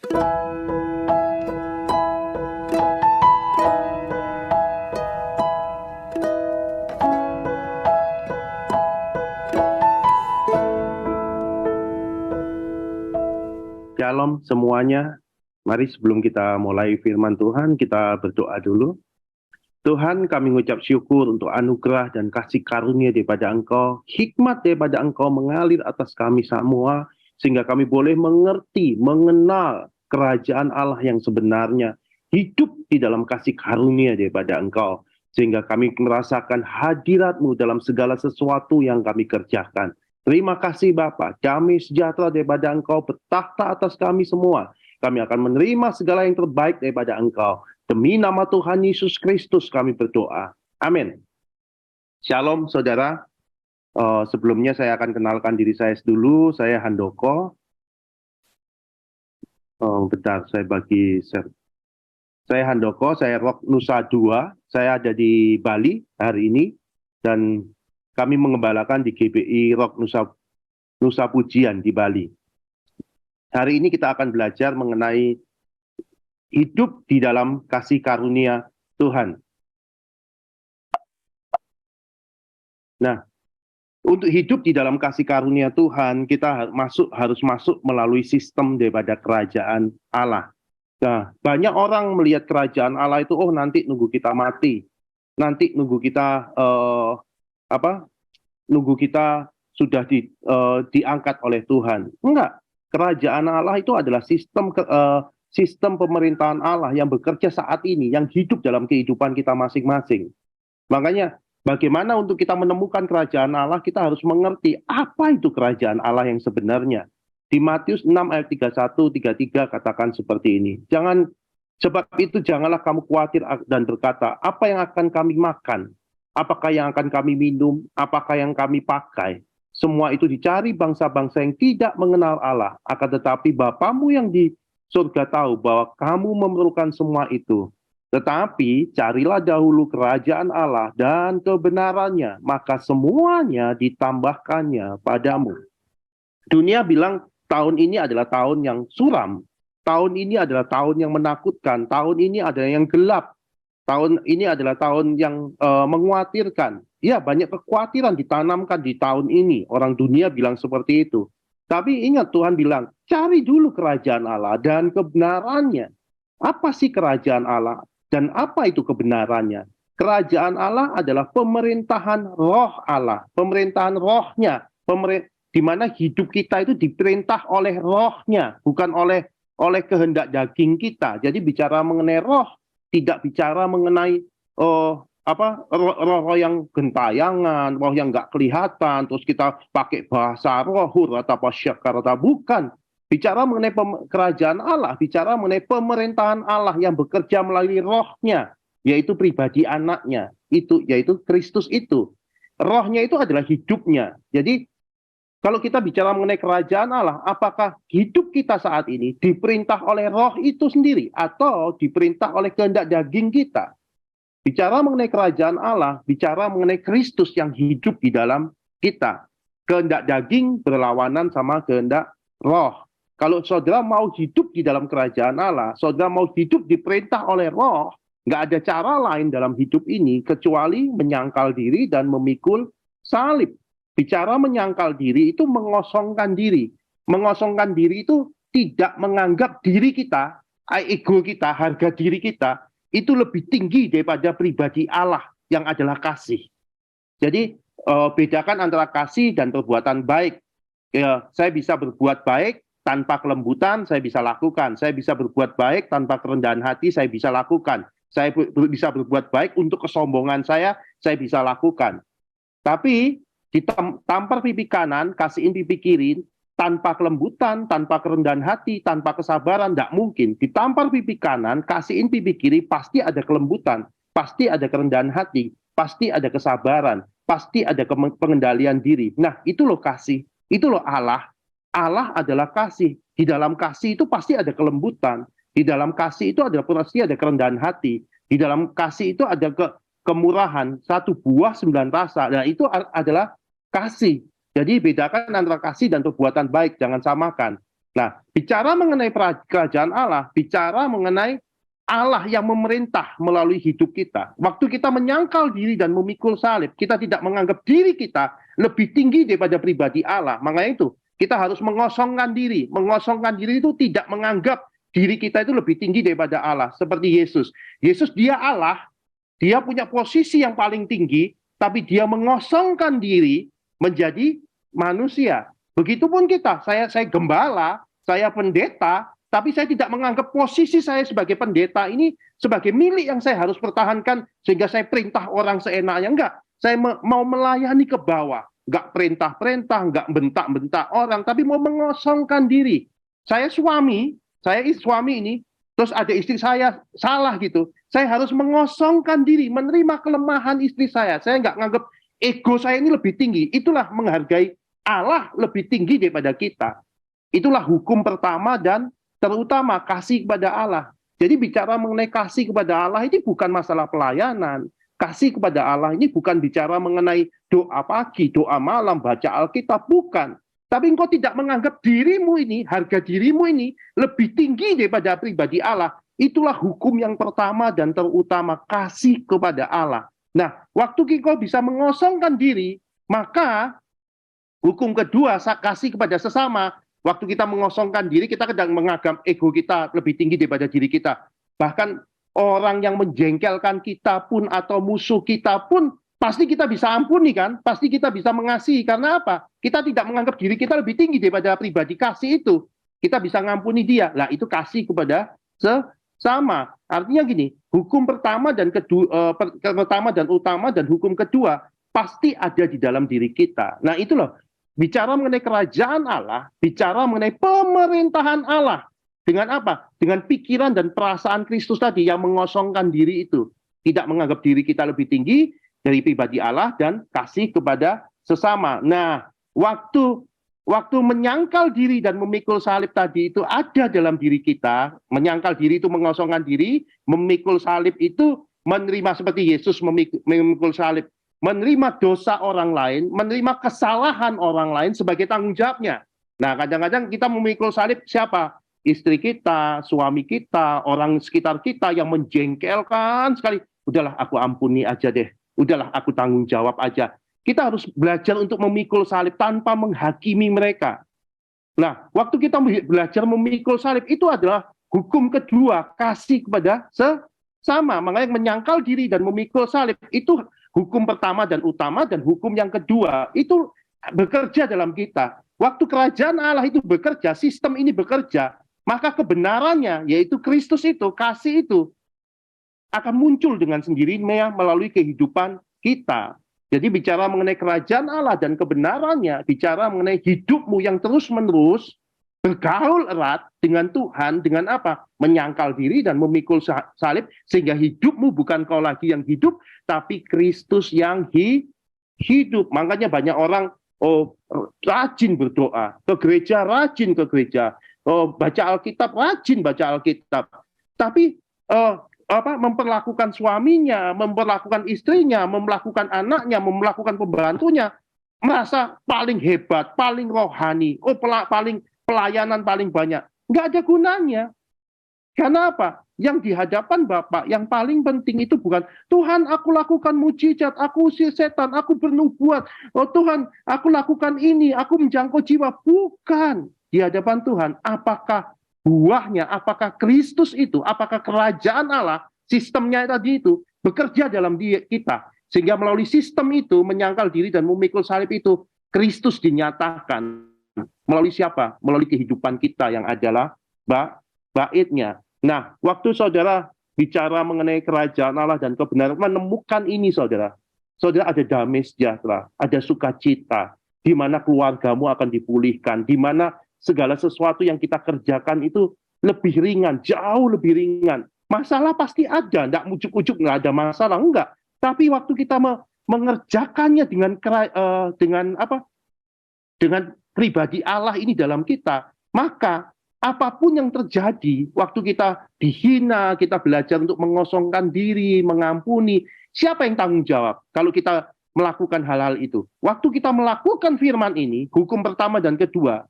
Shalom semuanya. Mari sebelum kita mulai firman Tuhan, kita berdoa dulu. Tuhan, kami mengucap syukur untuk anugerah dan kasih karunia daripada Engkau. Hikmat daripada Engkau mengalir atas kami semua, sehingga kami boleh mengerti, mengenal kerajaan Allah yang sebenarnya. Hidup di dalam kasih karunia daripada Engkau. Sehingga kami merasakan hadirat-Mu dalam segala sesuatu yang kami kerjakan. Terima kasih Bapa, damai sejahtera daripada Engkau bertakhta atas kami semua. Kami akan menerima segala yang terbaik daripada Engkau. Demi nama Tuhan Yesus Kristus kami berdoa. Amin. Shalom saudara. Sebelumnya saya akan kenalkan diri saya dulu. Saya Handoko. Bentar, saya bagi share. Saya Handoko, saya Rock Nusa 2. Saya ada di Bali hari ini. Dan kami mengembalakan di GBI Rock Nusa Pujian di Bali. Hari ini kita akan belajar mengenai hidup di dalam kasih karunia Tuhan. Nah, untuk hidup di dalam kasih karunia Tuhan, kita harus masuk melalui sistem daripada kerajaan Allah. Nah, banyak orang melihat kerajaan Allah itu, oh nanti nunggu kita mati, nanti nunggu kita nunggu kita sudah diangkat oleh Tuhan. Enggak, kerajaan Allah itu adalah sistem pemerintahan Allah yang bekerja saat ini, yang hidup dalam kehidupan kita masing-masing. Makanya, bagaimana untuk kita menemukan kerajaan Allah, kita harus mengerti apa itu kerajaan Allah yang sebenarnya. Di Matius 6 ayat 31-33 katakan seperti ini. Sebab itu janganlah kamu khawatir dan berkata, apa yang akan kami makan? Apakah yang akan kami minum? Apakah yang kami pakai? Semua itu dicari bangsa-bangsa yang tidak mengenal Allah. Akan tetapi Bapamu yang di surga tahu bahwa kamu memerlukan semua itu. Tetapi carilah dahulu kerajaan Allah dan kebenarannya, maka semuanya ditambahkannya padamu. Dunia bilang tahun ini adalah tahun yang suram. Tahun ini adalah tahun yang menakutkan. Tahun ini adalah yang gelap. Tahun ini adalah tahun yang mengkhawatirkan. Ya, banyak kekhawatiran ditanamkan di tahun ini. Orang dunia bilang seperti itu. Tapi ingat Tuhan bilang, cari dulu kerajaan Allah dan kebenarannya. Apa sih kerajaan Allah dan apa itu kebenarannya? Kerajaan Allah adalah pemerintahan roh Allah. Pemerintahan rohnya. Di mana hidup kita itu diperintah oleh rohnya. Bukan oleh kehendak daging kita. Jadi bicara mengenai roh. Tidak bicara mengenai roh yang gentayangan, roh yang nggak kelihatan, terus kita pakai bahasa rohur atau pasyakar atau bukan. Bicara mengenai kerajaan Allah, bicara mengenai pemerintahan Allah yang bekerja melalui rohnya, yaitu pribadi anaknya, yaitu Kristus itu. Rohnya itu adalah hidupnya. Jadi kalau kita bicara mengenai kerajaan Allah, apakah hidup kita saat ini diperintah oleh roh itu sendiri atau diperintah oleh kehendak daging kita? Bicara mengenai kerajaan Allah, bicara mengenai Kristus yang hidup di dalam kita. Kehendak daging berlawanan sama kehendak roh. Kalau saudara mau hidup di dalam kerajaan Allah, saudara mau hidup diperintah oleh roh, nggak ada cara lain dalam hidup ini kecuali menyangkal diri dan memikul salib. Bicara menyangkal diri itu mengosongkan diri. Mengosongkan diri itu tidak menganggap diri kita, ego kita, harga diri kita, itu lebih tinggi daripada pribadi Allah yang adalah kasih. Jadi bedakan antara kasih dan perbuatan baik. Ya, saya bisa berbuat baik tanpa kelembutan, saya bisa lakukan. Saya bisa berbuat baik tanpa kerendahan hati, saya bisa lakukan. Saya bisa berbuat baik untuk kesombongan saya bisa lakukan. Tapi ditampar pipi kanan, kasihin pipi kiri, tanpa kelembutan, tanpa kerendahan hati, tanpa kesabaran, tidak mungkin. Ditampar pipi kanan, kasihin pipi kiri, pasti ada kelembutan, pasti ada kerendahan hati, pasti ada kesabaran, pasti ada pengendalian diri. Nah, itu loh kasih, itu loh Allah. Allah adalah kasih. Di dalam kasih itu pasti ada kelembutan. Di dalam kasih itu pasti ada kerendahan hati. Di dalam kasih itu ada kemurahan, 1 buah 9 rasa. Nah, itu adalah kasih. Jadi bedakan antara kasih dan perbuatan baik, jangan samakan. Nah, bicara mengenai kerajaan Allah, bicara mengenai Allah yang memerintah melalui hidup kita. Waktu kita menyangkal diri dan memikul salib, kita tidak menganggap diri kita lebih tinggi daripada pribadi Allah. Makanya itu, kita harus mengosongkan diri. Mengosongkan diri itu tidak menganggap diri kita itu lebih tinggi daripada Allah. Seperti Yesus. Yesus dia Allah, dia punya posisi yang paling tinggi, tapi dia mengosongkan diri menjadi manusia. Begitupun kita, saya gembala, saya pendeta, tapi saya tidak menganggap posisi saya sebagai pendeta ini sebagai milik yang saya harus pertahankan sehingga saya perintah orang seenaknya. Enggak, saya mau melayani ke bawah, enggak perintah-perintah, enggak bentak-bentak orang, tapi mau mengosongkan diri. Saya suami ini, terus ada istri saya salah gitu, saya harus mengosongkan diri, menerima kelemahan istri saya. Saya enggak menganggap ego saya ini lebih tinggi. Itulah menghargai Allah lebih tinggi daripada kita. Itulah hukum pertama dan terutama kasih kepada Allah. Jadi bicara mengenai kasih kepada Allah ini bukan masalah pelayanan. Kasih kepada Allah ini bukan bicara mengenai doa pagi, doa malam, baca Alkitab, bukan. Tapi engkau tidak menganggap dirimu ini, harga dirimu ini lebih tinggi daripada pribadi Allah. Itulah hukum yang pertama dan terutama, kasih kepada Allah. Nah, waktu engkau bisa mengosongkan diri, maka hukum kedua, kasih kepada sesama. Waktu kita mengosongkan diri, kita kadang menganggap ego kita lebih tinggi daripada diri kita. Bahkan orang yang menjengkelkan kita pun atau musuh kita pun pasti kita bisa ampuni kan? Pasti kita bisa mengasihi. Karena apa? Kita tidak menganggap diri kita lebih tinggi daripada pribadi kasih itu. Kita bisa ngampuni dia. Lah itu kasih kepada sesama. Artinya gini, hukum pertama dan pertama dan utama dan hukum kedua pasti ada di dalam diri kita. Nah itu loh. Bicara mengenai kerajaan Allah, bicara mengenai pemerintahan Allah. Dengan apa? Dengan pikiran dan perasaan Kristus tadi yang mengosongkan diri itu. Tidak menganggap diri kita lebih tinggi dari pribadi Allah dan kasih kepada sesama. Nah, waktu menyangkal diri dan memikul salib tadi itu ada dalam diri kita. Menyangkal diri itu mengosongkan diri, memikul salib itu menerima seperti Yesus memikul salib. Menerima dosa orang lain, menerima kesalahan orang lain sebagai tanggung jawabnya. Nah, kadang-kadang kita memikul salib siapa? Istri kita, suami kita, orang sekitar kita yang menjengkelkan sekali. Udahlah, aku ampuni aja deh. Udahlah, aku tanggung jawab aja. Kita harus belajar untuk memikul salib tanpa menghakimi mereka. Nah, waktu kita belajar memikul salib, itu adalah hukum kedua, kasih kepada sesama. Makanya menyangkal diri dan memikul salib, itu hukum pertama dan utama, dan hukum yang kedua itu bekerja dalam kita. Waktu kerajaan Allah itu bekerja, sistem ini bekerja, maka kebenarannya, yaitu Kristus itu, kasih itu, akan muncul dengan sendirinya melalui kehidupan kita. Jadi bicara mengenai kerajaan Allah dan kebenarannya, bicara mengenai hidupmu yang terus-menerus bergaul erat dengan Tuhan, dengan apa? Menyangkal diri dan memikul salib, sehingga hidupmu bukan kau lagi yang hidup, tapi Kristus yang hidup. Makanya banyak orang rajin berdoa, ke gereja rajin ke gereja, baca Alkitab rajin baca Alkitab, tapi memperlakukan suaminya, memperlakukan istrinya, memperlakukan anaknya, memperlakukan pembantunya, merasa paling hebat, paling rohani, paling pelayanan paling banyak. Nggak ada gunanya. Karena apa? Yang di hadapan Bapak, yang paling penting itu bukan, Tuhan aku lakukan mujizat, aku usir setan, aku bernubuat, oh Tuhan aku lakukan ini, aku menjangkau jiwa. Bukan. Di hadapan Tuhan, apakah buahnya, apakah Kristus itu, apakah kerajaan Allah, sistemnya tadi itu, bekerja dalam diri kita. Sehingga melalui sistem itu, menyangkal diri dan memikul salib itu, Kristus dinyatakan. Melalui siapa? Melalui kehidupan kita yang adalah baitnya. Nah, waktu saudara bicara mengenai kerajaan Allah dan kebenaran, menemukan ini saudara ada damai sejahtera, ada sukacita, di mana keluargamu akan dipulihkan, di mana segala sesuatu yang kita kerjakan itu lebih ringan, jauh lebih ringan. Masalah pasti ada, enggak ujuk-ujuk nggak ada masalah, enggak. Tapi waktu kita mengerjakannya dengan pribadi Allah ini dalam kita, maka apapun yang terjadi, waktu kita dihina, kita belajar untuk mengosongkan diri, mengampuni, siapa yang tanggung jawab kalau kita melakukan hal-hal itu? Waktu kita melakukan firman ini, hukum pertama dan kedua,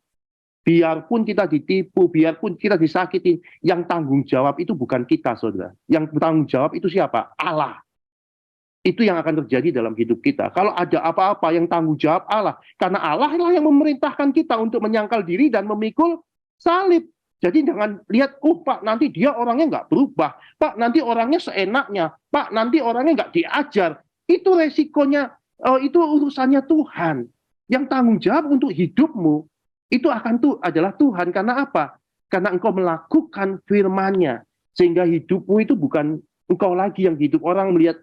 Biarpun kita ditipu, biarpun kita disakitin, yang tanggung jawab itu bukan kita, saudara. Yang bertanggung jawab itu siapa? Allah. Itu yang akan terjadi dalam hidup kita. Kalau ada apa-apa yang tanggung jawab Allah. Karena Allah lah yang memerintahkan kita untuk menyangkal diri dan memikul salib. Jadi jangan lihat, Pak, nanti dia orangnya nggak berubah. Pak, nanti orangnya seenaknya. Pak, nanti orangnya nggak diajar. Itu resikonya, itu urusannya Tuhan. Yang tanggung jawab untuk hidupmu, itu adalah Tuhan. Karena apa? Karena engkau melakukan firman-Nya. Sehingga hidupmu itu bukan engkau lagi yang hidup. Orang melihat,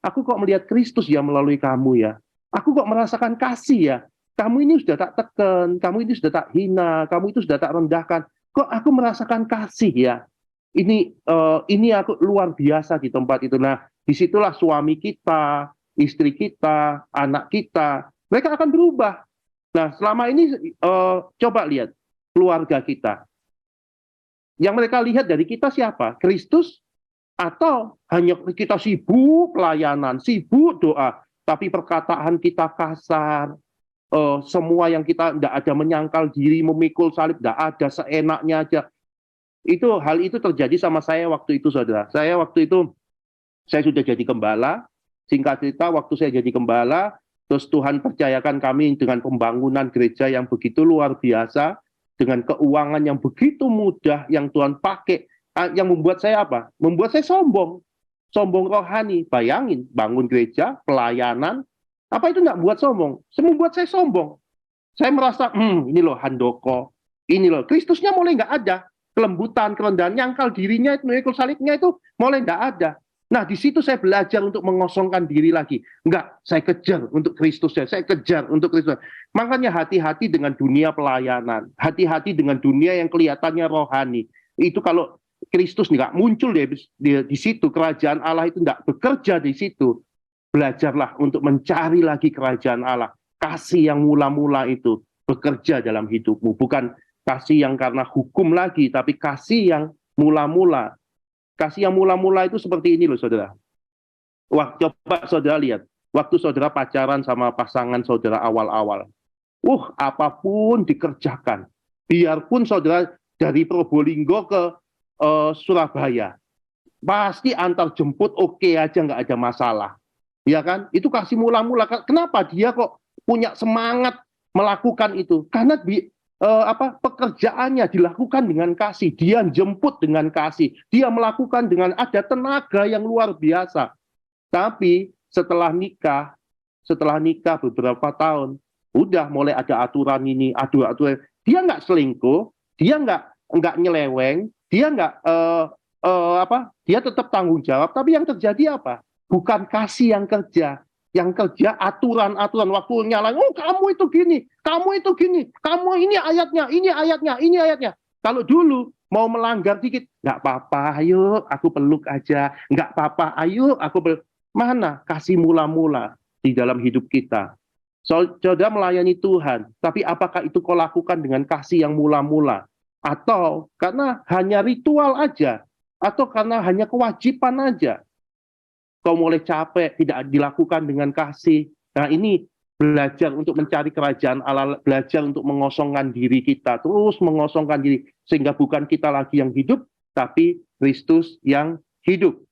aku kok melihat Kristus ya melalui kamu ya. Aku kok merasakan kasih ya. Kamu ini sudah tak tekan, kamu ini sudah tak hina, kamu itu sudah tak rendahkan. Kok aku merasakan kasih ya. Ini aku luar biasa di tempat itu. Nah, disitulah suami kita, istri kita, anak kita, mereka akan berubah. Nah, selama ini coba lihat keluarga kita. Yang mereka lihat dari kita siapa? Kristus, atau hanya kita sibuk pelayanan, sibuk doa, tapi perkataan kita kasar, semua yang kita tidak ada menyangkal diri, memikul salib, tidak ada, seenaknya aja. Hal itu terjadi sama saya waktu itu, saudara. Saya waktu itu, saya sudah jadi gembala. Singkat cerita, waktu saya jadi gembala, terus Tuhan percayakan kami dengan pembangunan gereja yang begitu luar biasa, dengan keuangan yang begitu mudah yang Tuhan pakai, yang membuat saya apa? Membuat saya sombong rohani. Bayangin, bangun gereja, pelayanan, apa itu enggak buat sombong? Membuat saya sombong. Saya merasa, ini loh handoko, ini loh, Kristusnya mulai enggak ada. Kelembutan, kerendahan, nyangkal dirinya, memikul salibnya itu mulai enggak ada. Nah, di situ saya belajar untuk mengosongkan diri lagi. Enggak, saya kejar untuk Kristus, saya kejar untuk Kristus. Makanya hati-hati dengan dunia pelayanan, hati-hati dengan dunia yang kelihatannya rohani. Itu kalau Kristus nggak muncul di situ, kerajaan Allah itu nggak bekerja di situ. Belajarlah untuk mencari lagi kerajaan Allah. Kasih yang mula-mula itu bekerja dalam hidupmu. Bukan kasih yang karena hukum lagi, tapi kasih yang mula-mula. Kasih yang mula-mula itu seperti ini loh, saudara. Wah, coba saudara lihat. Waktu saudara pacaran sama pasangan saudara awal-awal. Apapun dikerjakan. Biarpun saudara dari Probolinggo ke Surabaya. Pasti antar jemput oke aja, nggak ada masalah. Ya kan? Itu kasih mula-mula. Kenapa dia kok punya semangat melakukan itu? Karena pekerjaannya dilakukan dengan kasih, dia jemput dengan kasih, dia melakukan dengan ada tenaga yang luar biasa. Tapi setelah nikah beberapa tahun, udah mulai ada aturan ini, aturan. Dia nggak selingkuh, dia nggak nyeleweng, dia dia tetap tanggung jawab. Tapi yang terjadi apa? Bukan kasih yang kerja. Yang kerja aturan-aturan, waktu nyalain, kamu itu gini, kamu itu gini, kamu ini ayatnya, ini ayatnya, ini ayatnya. Kalau dulu mau melanggar dikit, nggak apa-apa, ayo aku peluk aja, nggak apa-apa, ayo aku peluk. Mana kasih mula-mula di dalam hidup kita? Saudara melayani Tuhan, tapi apakah itu kau lakukan dengan kasih yang mula-mula? Atau karena hanya ritual aja? Atau karena hanya kewajiban aja? Kau mulai capek, tidak dilakukan dengan kasih. Nah, ini belajar untuk mencari kerajaan Allah, belajar untuk mengosongkan diri kita, terus mengosongkan diri, sehingga bukan kita lagi yang hidup, tapi Kristus yang hidup.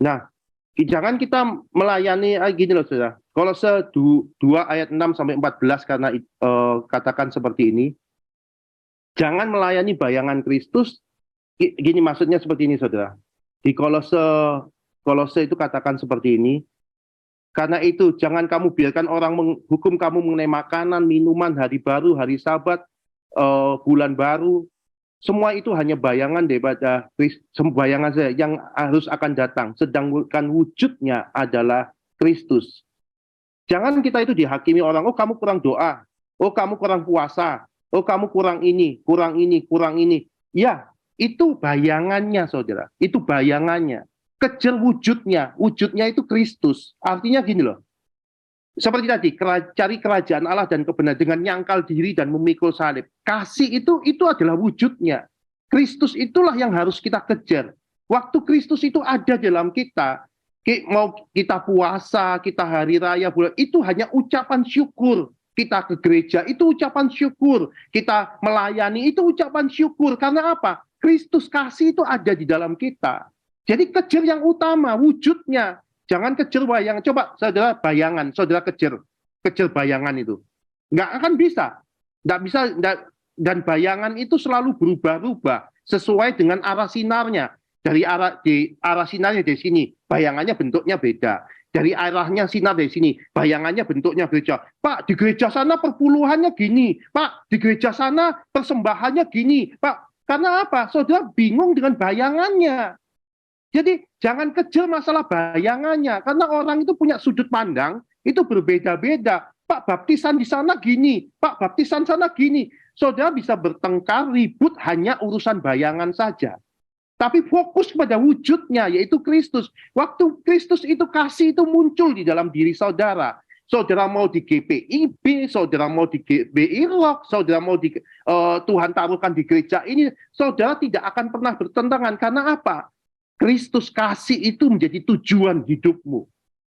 Nah, jangan kita melayani, gini loh saudara, Kolose 2 ayat 6-14, karena katakan seperti ini, jangan melayani bayangan Kristus, gini maksudnya seperti ini saudara. Di Kolose itu katakan seperti ini. Karena itu jangan kamu biarkan orang menghukum kamu mengenai makanan, minuman, hari baru, hari Sabat, bulan baru. Semua itu hanya bayangan daripada bayangan saja yang harus akan datang. Sedangkan wujudnya adalah Kristus. Jangan kita itu dihakimi orang, kamu kurang doa, kamu kurang puasa, kamu kurang ini, kurang ini, kurang ini. Ya, itu bayangannya, saudara. Itu bayangannya. Kejar wujudnya. Wujudnya itu Kristus. Artinya gini loh. Seperti tadi, cari kerajaan Allah dan kebenaran dengan nyangkal diri dan memikul salib. Kasih itu adalah wujudnya. Kristus itulah yang harus kita kejar. Waktu Kristus itu ada dalam kita, mau kita puasa, kita hari raya, bulan, itu hanya ucapan syukur. Kita ke gereja itu ucapan syukur. Kita melayani itu ucapan syukur. Karena apa? Kristus kasih itu ada di dalam kita. Jadi kejar yang utama, wujudnya. Jangan kejar bayangan. Coba saudara bayangan, saudara kejar bayangan itu. Nggak akan bisa. Nggak bisa, dan bayangan itu selalu berubah-ubah sesuai dengan arah sinarnya. Dari arah sinarnya dari sini, bayangannya bentuknya beda. Dari arahnya sinar dari sini, bayangannya bentuknya gereja. Pak, di gereja sana perpuluhannya gini. Pak, di gereja sana persembahannya gini. Pak, karena apa? Saudara bingung dengan bayangannya. Jadi jangan kejar masalah bayangannya, karena orang itu punya sudut pandang, itu berbeda-beda. Pak, baptisan di sana gini, Pak, baptisan sana gini. Saudara bisa bertengkar, ribut hanya urusan bayangan saja. Tapi fokus pada wujudnya, yaitu Kristus. Waktu Kristus itu kasih itu muncul di dalam diri saudara. Saudara mau di GPIB, saudara mau di GBI Rock, saudara mau di Tuhan taruhkan di gereja ini, saudara tidak akan pernah bertentangan. Karena apa? Kristus kasih itu menjadi tujuan hidupmu.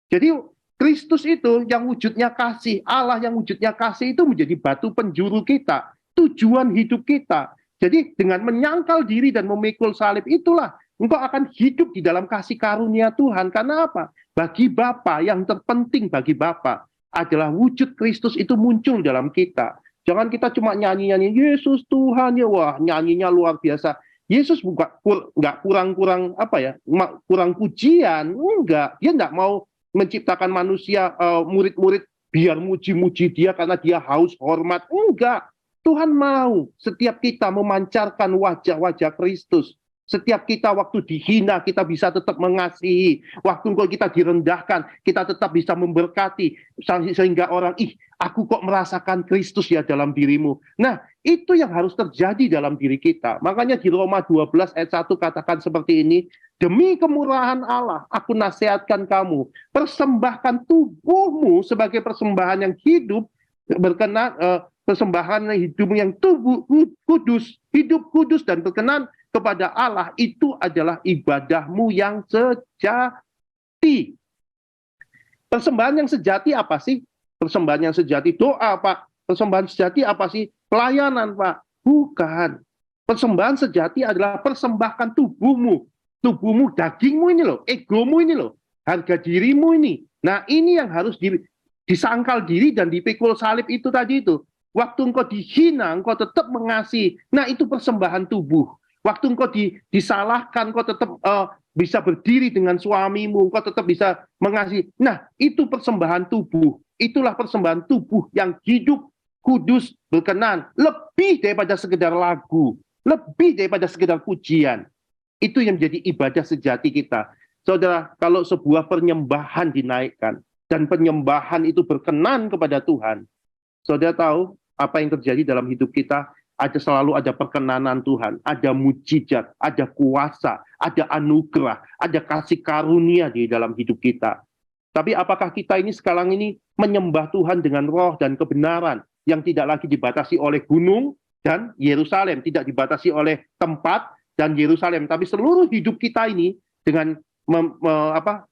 Jadi Kristus itu yang wujudnya kasih, Allah yang wujudnya kasih itu menjadi batu penjuru kita, tujuan hidup kita. Jadi dengan menyangkal diri dan memikul salib itulah engkau akan hidup di dalam kasih karunia Tuhan. Karena apa? Bagi Bapa, yang terpenting bagi Bapa adalah wujud Kristus itu muncul dalam kita. Jangan kita cuma nyanyi-nyanyi, Yesus Tuhan, ya wah nyanyinya luar biasa. Yesus nggak kurang-kurang apa ya, kurang pujian, enggak. Dia nggak mau menciptakan manusia, murid-murid biar muji-muji dia karena dia haus hormat, enggak. Tuhan mau setiap kita memancarkan wajah-wajah Kristus. Setiap kita waktu dihina, kita bisa tetap mengasihi. Waktu kita direndahkan, kita tetap bisa memberkati. Sehingga orang, aku kok merasakan Kristus ya dalam dirimu. Nah, itu yang harus terjadi dalam diri kita. Makanya di Roma 12 ayat 1 katakan seperti ini, demi kemurahan Allah, aku nasihatkan kamu, persembahkan tubuhmu sebagai persembahan yang hidup, berkenan, persembahan hidup yang kudus, hidup kudus dan berkenan kepada Allah, itu adalah ibadahmu yang sejati. Persembahan yang sejati apa sih? Persembahan yang sejati doa, Pak. Persembahan sejati apa sih? Pelayanan, Pak. Bukan. Persembahan sejati adalah persembahkan tubuhmu. Tubuhmu, dagingmu ini loh, egomu ini loh, harga dirimu ini. Nah, ini yang harus disangkal diri dan dipikul salib itu tadi itu. Waktu engkau dihina, engkau tetap mengasihi. Nah, itu persembahan tubuh. Waktu engkau disalahkan, engkau tetap bisa berdiri dengan suamimu, engkau tetap bisa mengasihi. Nah, itu persembahan tubuh. Itulah persembahan tubuh yang hidup, kudus, berkenan. Lebih daripada sekedar lagu. Lebih daripada sekedar pujian. Itu yang menjadi ibadah sejati kita. Saudara, kalau sebuah penyembahan dinaikkan, dan penyembahan itu berkenan kepada Tuhan, saudara tahu apa yang terjadi dalam hidup kita? Selalu ada perkenanan Tuhan, ada mujizat, ada kuasa, ada anugerah, ada kasih karunia di dalam hidup kita. Tapi apakah kita ini sekarang ini menyembah Tuhan dengan roh dan kebenaran yang tidak lagi dibatasi oleh gunung dan Yerusalem, tidak dibatasi oleh tempat dan Yerusalem, tapi seluruh hidup kita ini dengan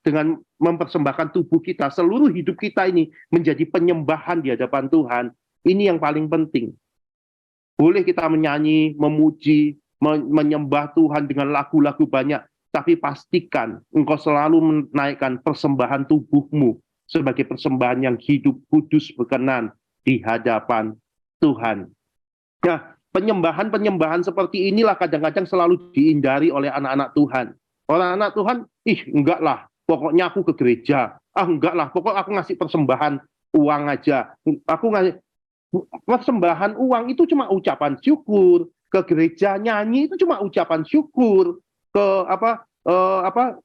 dengan mempersembahkan tubuh kita, seluruh hidup kita ini menjadi penyembahan di hadapan Tuhan. Ini yang paling penting. Boleh kita menyanyi, memuji, menyembah Tuhan dengan lagu-lagu banyak, tapi pastikan engkau selalu menaikkan persembahan tubuhmu sebagai persembahan yang hidup, kudus, berkenan di hadapan Tuhan. Nah, penyembahan-penyembahan seperti inilah kadang-kadang selalu dihindari oleh anak-anak Tuhan. Orang anak Tuhan, enggak lah, pokoknya aku ke gereja. Enggak lah, pokoknya aku ngasih persembahan uang aja. Aku ngasih persembahan uang itu cuma ucapan syukur. Ke gereja nyanyi itu cuma ucapan syukur. Ke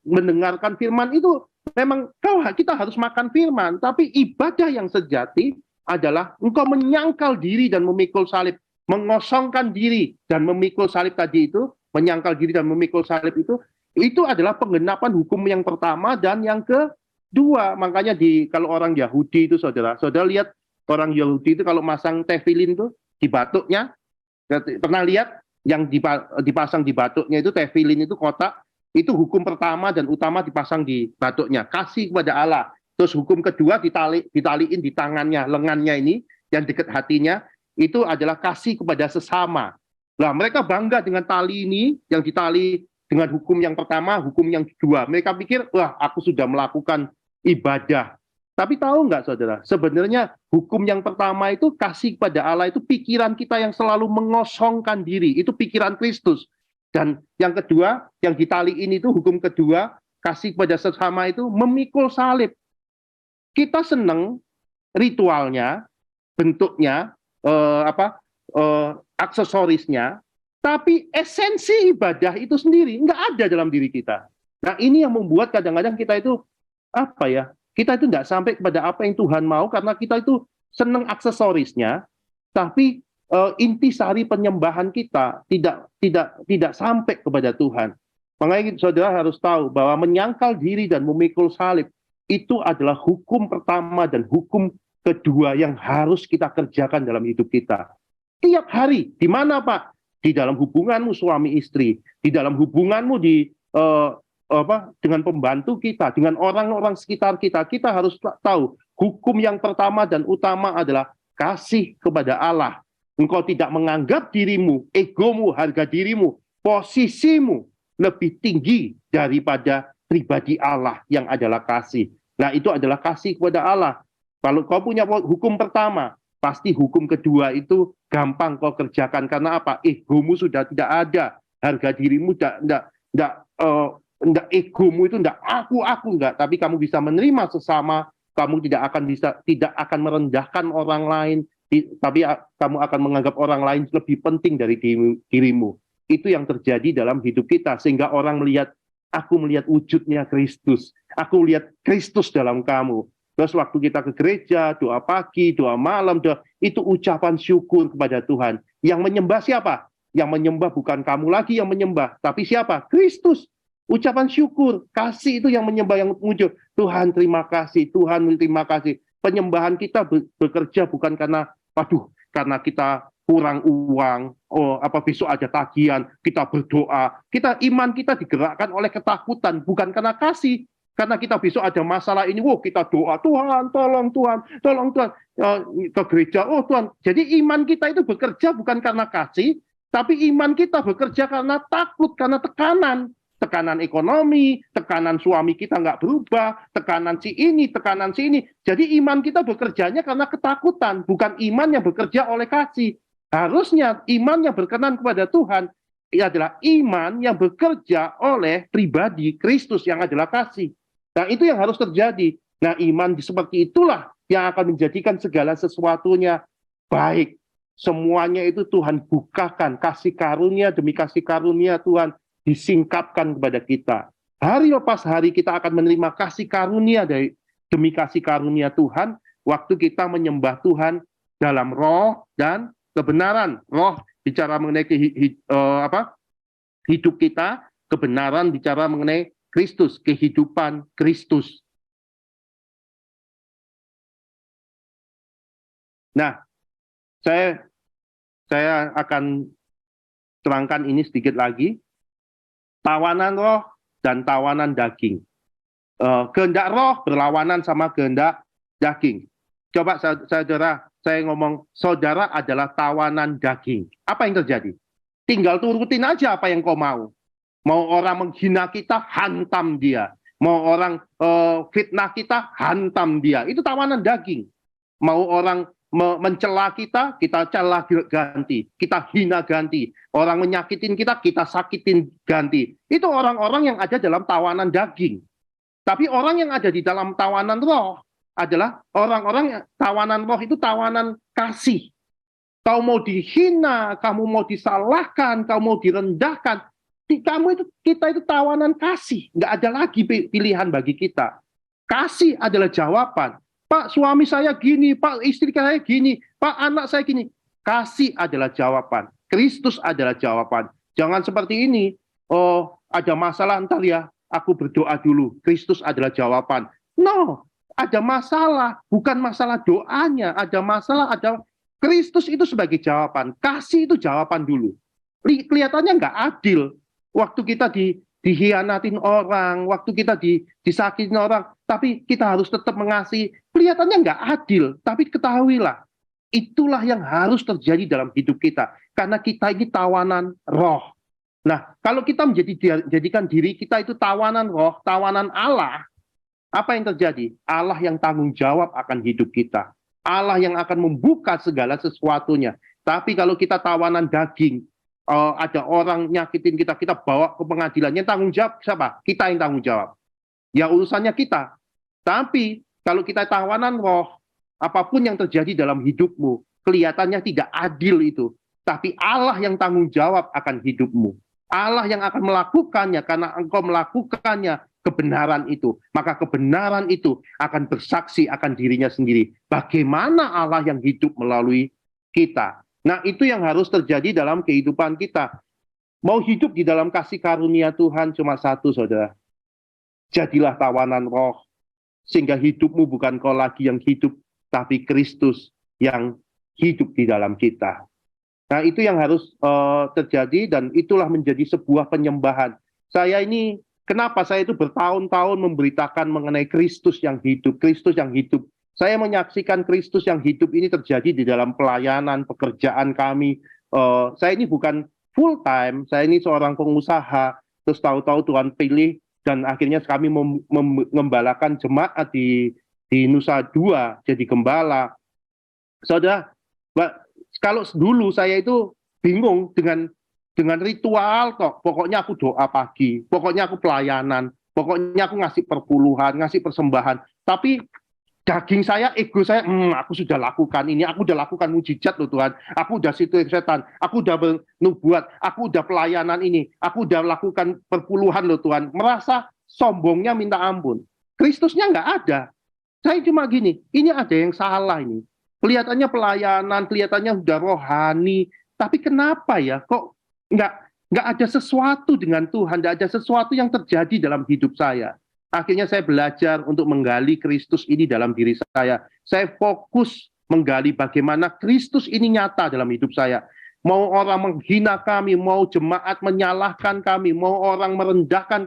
mendengarkan firman itu memang kita harus makan firman. Tapi ibadah yang sejati adalah engkau menyangkal diri dan memikul salib. Mengosongkan diri dan memikul salib tadi itu, menyangkal diri dan memikul salib itu adalah penggenapan hukum yang pertama dan yang kedua. Makanya kalau orang Yahudi itu saudara lihat orang Yahudi itu kalau masang tefilin itu di batuknya, pernah lihat yang dipasang di batuknya itu tefilin itu kotak, itu hukum pertama dan utama dipasang di batuknya, kasih kepada Allah. Terus hukum kedua ditaliin di tangannya, lengannya ini, yang dekat hatinya, itu adalah kasih kepada sesama. Nah, mereka bangga dengan tali ini, yang ditali dengan hukum yang pertama, hukum yang kedua. Mereka pikir, wah, aku sudah melakukan ibadah. Tapi tahu nggak, saudara? Sebenarnya hukum yang pertama itu kasih kepada Allah, itu pikiran kita yang selalu mengosongkan diri. Itu pikiran Kristus. Dan yang kedua, yang ditaliin itu hukum kedua, kasih kepada sesama itu memikul salib. Kita seneng ritualnya, bentuknya, aksesorisnya, tapi esensi ibadah itu sendiri nggak ada dalam diri kita. Nah, ini yang membuat kadang-kadang kita itu kita itu nggak sampai kepada apa yang Tuhan mau, karena kita itu seneng aksesorisnya, tapi intisari penyembahan kita tidak sampai kepada Tuhan. Makanya saudara harus tahu bahwa menyangkal diri dan memikul salib itu adalah hukum pertama dan hukum kedua yang harus kita kerjakan dalam hidup kita. Tiap hari, di mana Pak? Di dalam hubunganmu suami istri, di dalam hubunganmu dengan pembantu kita, dengan orang-orang sekitar kita, kita harus tahu hukum yang pertama dan utama adalah kasih kepada Allah. Engkau tidak menganggap dirimu, egomu, harga dirimu, posisimu lebih tinggi daripada pribadi Allah yang adalah kasih. Nah, itu adalah kasih kepada Allah. Kalau kau punya hukum pertama, pasti hukum kedua itu gampang kau kerjakan. Karena apa? Egomu sudah tidak ada. Harga dirimu tidak egomu itu tidak aku enggak. Tapi kamu bisa menerima sesama. Kamu tidak akan merendahkan orang lain. Tapi kamu akan menganggap orang lain lebih penting dari dirimu. Itu yang terjadi dalam hidup kita. Sehingga orang melihat, aku melihat wujudnya Kristus. Aku melihat Kristus dalam kamu. Terus waktu kita ke gereja, doa pagi, doa malam, itu ucapan syukur kepada Tuhan. Yang menyembah siapa? Yang menyembah bukan kamu lagi yang menyembah, tapi siapa? Kristus. Ucapan syukur, kasih itu yang menyembah, yang muncul. Tuhan terima kasih, Tuhan terima kasih. Penyembahan kita bekerja bukan karena, karena kita kurang uang, besok ada tagihan, kita berdoa. Iman kita digerakkan oleh ketakutan, bukan karena kasih. Karena kita besok ada masalah ini, kita doa, Tuhan, tolong Tuhan, ke gereja, Tuhan. Jadi iman kita itu bekerja bukan karena kasih, tapi iman kita bekerja karena takut, karena tekanan ekonomi, tekanan suami kita nggak berubah, tekanan si ini. Jadi iman kita bekerjanya karena ketakutan, bukan iman yang bekerja oleh kasih. Harusnya iman yang berkenan kepada Tuhan adalah iman yang bekerja oleh pribadi Kristus yang adalah kasih. Nah, itu yang harus terjadi. Nah, iman seperti itulah yang akan menjadikan segala sesuatunya baik. Semuanya itu Tuhan bukakan. Kasih karunia demi kasih karunia Tuhan disingkapkan kepada kita. Hari lepas hari kita akan menerima kasih karunia demi kasih karunia Tuhan waktu kita menyembah Tuhan dalam roh dan kebenaran. Roh bicara mengenai hidup kita, kebenaran bicara mengenai Kristus, kehidupan Kristus. Nah, saya akan terangkan ini sedikit lagi. Tawanan roh dan tawanan daging. Kehendak roh berlawanan sama kehendak daging. Coba saudara, saya ngomong, saudara adalah tawanan daging. Apa yang terjadi? Tinggal turutin aja apa yang kau mau. Mau orang menghina kita, hantam dia. Mau orang fitnah kita, hantam dia. Itu tawanan daging. Mau orang mencela kita celah ganti. Kita hina ganti. Orang menyakitin kita sakitin ganti. Itu orang-orang yang ada dalam tawanan daging. Tapi orang yang ada di dalam tawanan roh adalah orang-orang yang tawanan roh itu tawanan kasih. Kau mau dihina, kamu mau disalahkan, kamu mau direndahkan, kita itu tawanan kasih. Nggak ada lagi pilihan bagi kita. Kasih adalah jawaban. Pak, suami saya gini, Pak, istri saya gini, Pak, anak saya gini. Kasih adalah jawaban. Kristus adalah jawaban. Jangan seperti ini. Oh, ada masalah, entar ya, aku berdoa dulu. Kristus adalah jawaban. No, ada masalah. Bukan masalah doanya. Ada masalah, Kristus itu sebagai jawaban. Kasih itu jawaban dulu. Kelihatannya nggak adil. Waktu kita dihianatin orang, waktu kita disakitin orang, tapi kita harus tetap mengasihi. Kelihatannya nggak adil, tapi ketahuilah, Itulah yang harus terjadi dalam hidup kita. Karena kita ini tawanan roh. Nah, kalau kita menjadikan diri kita itu tawanan roh, tawanan Allah, apa yang terjadi? Allah yang tanggung jawab akan hidup kita. Allah yang akan membuka segala sesuatunya. Tapi kalau kita tawanan daging, ada orang nyakitin kita, kita bawa ke pengadilan. Yang tanggung jawab siapa? Kita yang tanggung jawab. Ya urusannya kita. Tapi kalau kita tawanan roh, apapun yang terjadi dalam hidupmu, kelihatannya tidak adil itu. Tapi Allah yang tanggung jawab akan hidupmu. Allah yang akan melakukannya karena engkau melakukannya kebenaran itu. Maka kebenaran itu akan bersaksi akan dirinya sendiri. Bagaimana Allah yang hidup melalui kita. Nah, itu yang harus terjadi dalam kehidupan kita. Mau hidup di dalam kasih karunia Tuhan cuma satu, saudara. Jadilah tawanan roh. Sehingga hidupmu bukan kau lagi yang hidup, tapi Kristus yang hidup di dalam kita. Nah, itu yang harus terjadi dan itulah menjadi sebuah penyembahan. Saya ini, kenapa saya itu bertahun-tahun memberitakan mengenai Kristus yang hidup, Kristus yang hidup. Saya menyaksikan Kristus yang hidup ini terjadi di dalam pelayanan, pekerjaan kami. Saya ini bukan full time, saya ini seorang pengusaha, terus tahu-tahu Tuhan pilih, dan akhirnya kami mengembalakan jemaat di Nusa Dua, jadi gembala. Saudara, kalau dulu saya itu bingung dengan ritual kok. Pokoknya aku doa pagi, pokoknya aku pelayanan, pokoknya aku ngasih perpuluhan, ngasih persembahan. Tapi daging saya, ego saya, aku sudah lakukan ini, aku sudah lakukan mujizat loh Tuhan, aku sudah situ setan, aku sudah bernubuat, aku sudah pelayanan ini, aku sudah lakukan perpuluhan loh Tuhan. Merasa sombongnya minta ampun. Kristusnya nggak ada. Saya cuma gini, ini ada yang salah ini. Kelihatannya pelayanan, kelihatannya sudah rohani, tapi kenapa ya kok nggak ada sesuatu dengan Tuhan, nggak ada sesuatu yang terjadi dalam hidup saya. Akhirnya saya belajar untuk menggali Kristus ini dalam diri saya. Saya fokus menggali bagaimana Kristus ini nyata dalam hidup saya. Mau orang menghina kami, mau jemaat menyalahkan kami, mau orang merendahkan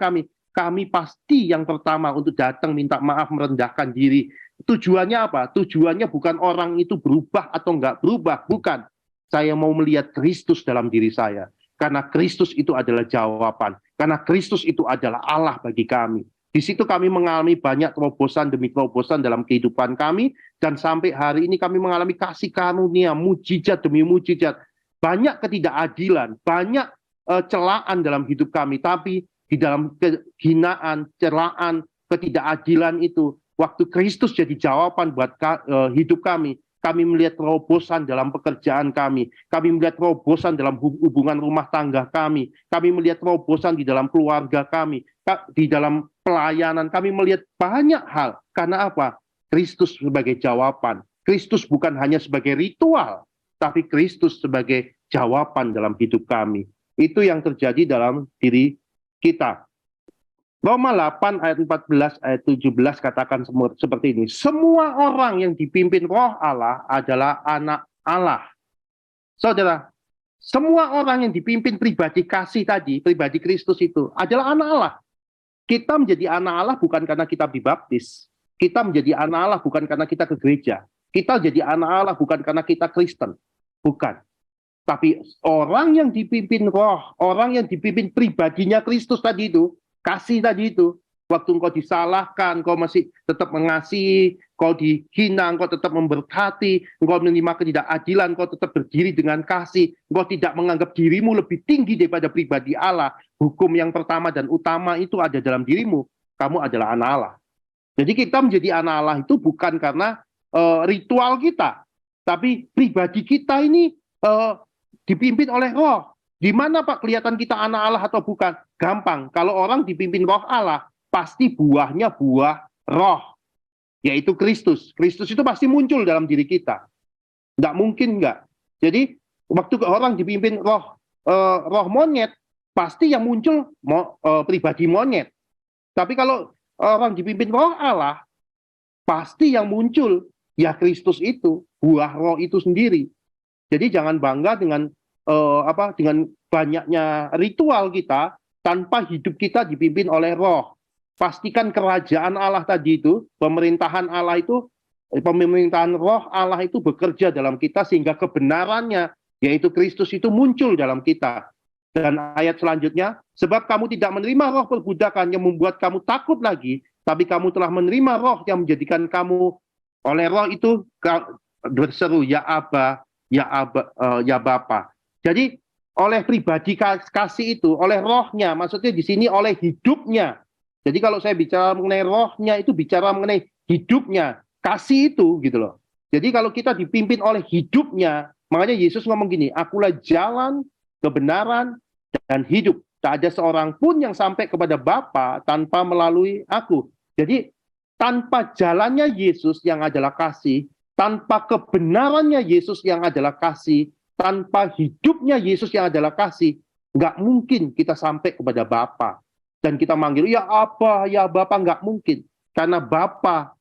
kami pasti yang pertama untuk datang minta maaf, merendahkan diri. Tujuannya apa? Tujuannya bukan orang itu berubah atau nggak berubah, bukan. Saya mau melihat Kristus dalam diri saya. Karena Kristus itu adalah jawaban. Karena Kristus itu adalah Allah bagi kami. Di situ kami mengalami banyak terobosan demi terobosan dalam kehidupan kami. Dan sampai hari ini kami mengalami kasih karunia, mujizat demi mujizat. Banyak ketidakadilan, banyak celaan dalam hidup kami. Tapi di dalam kehinaan, celaan, ketidakadilan itu, waktu Kristus jadi jawaban buat hidup kami melihat terobosan dalam pekerjaan kami melihat terobosan dalam hubungan rumah tangga kami melihat terobosan di dalam keluarga kami, di dalam pelayanan, kami melihat banyak hal. Karena apa? Kristus sebagai jawaban. Kristus bukan hanya sebagai ritual, tapi Kristus sebagai jawaban dalam hidup kami. Itu yang terjadi dalam diri kita. Roma 8 ayat 14 ayat 17 katakan seperti ini. Semua orang yang dipimpin Roh Allah adalah anak Allah. Saudara, semua orang yang dipimpin pribadi kasih tadi, pribadi Kristus itu adalah anak Allah. Kita menjadi anak Allah bukan karena kita dibaptis. Kita menjadi anak Allah bukan karena kita ke gereja. Kita jadi anak Allah bukan karena kita Kristen. Bukan. Tapi orang yang dipimpin Roh, orang yang dipimpin pribadinya Kristus tadi itu, kasih tadi itu, waktu engkau disalahkan, engkau masih tetap mengasihi, engkau dihina, engkau tetap memberkati, engkau menerima ketidakadilan, engkau tetap berdiri dengan kasih, engkau tidak menganggap dirimu lebih tinggi daripada pribadi Allah. Hukum yang pertama dan utama itu ada dalam dirimu, kamu adalah anak Allah. Jadi kita menjadi anak Allah itu bukan karena ritual kita, tapi pribadi kita ini dipimpin oleh Roh. Di mana Pak kelihatan kita anak Allah atau bukan? Gampang. Kalau orang dipimpin Roh Allah, pasti buahnya buah Roh, yaitu Kristus. Kristus itu pasti muncul dalam diri kita. Nggak mungkin nggak. Jadi waktu orang dipimpin roh monyet, pasti yang muncul pribadi monyet. Tapi kalau orang dipimpin Roh Allah, pasti yang muncul ya Kristus itu, buah Roh itu sendiri. Jadi jangan bangga dengan dengan banyaknya ritual kita tanpa hidup kita dipimpin oleh Roh. Pastikan kerajaan Allah tadi itu, pemerintahan Allah itu pemerintahan roh Allah itu bekerja dalam kita sehingga kebenarannya, yaitu Kristus itu muncul dalam kita. Dan ayat selanjutnya, sebab kamu tidak menerima roh perbudakan yang membuat kamu takut lagi, tapi kamu telah menerima roh yang menjadikan kamu oleh roh itu berseru, ya Aba, ya Aba, ya Bapa. Jadi oleh pribadi kasih itu, oleh rohnya, maksudnya di sini oleh hidupnya. Jadi kalau saya bicara mengenai rohnya, itu bicara mengenai hidupnya, kasih itu gitu loh. Jadi kalau kita dipimpin oleh hidupnya, makanya Yesus ngomong gini, akulah jalan, kebenaran, dan hidup. Tak ada seorang pun yang sampai kepada Bapa tanpa melalui aku. Jadi tanpa jalannya Yesus yang adalah kasih, tanpa kebenarannya Yesus yang adalah kasih, tanpa hidupnya Yesus yang adalah kasih, nggak mungkin kita sampai kepada Bapa. Dan kita manggil, ya Aba, ya Bapa, nggak mungkin. Karena Bapa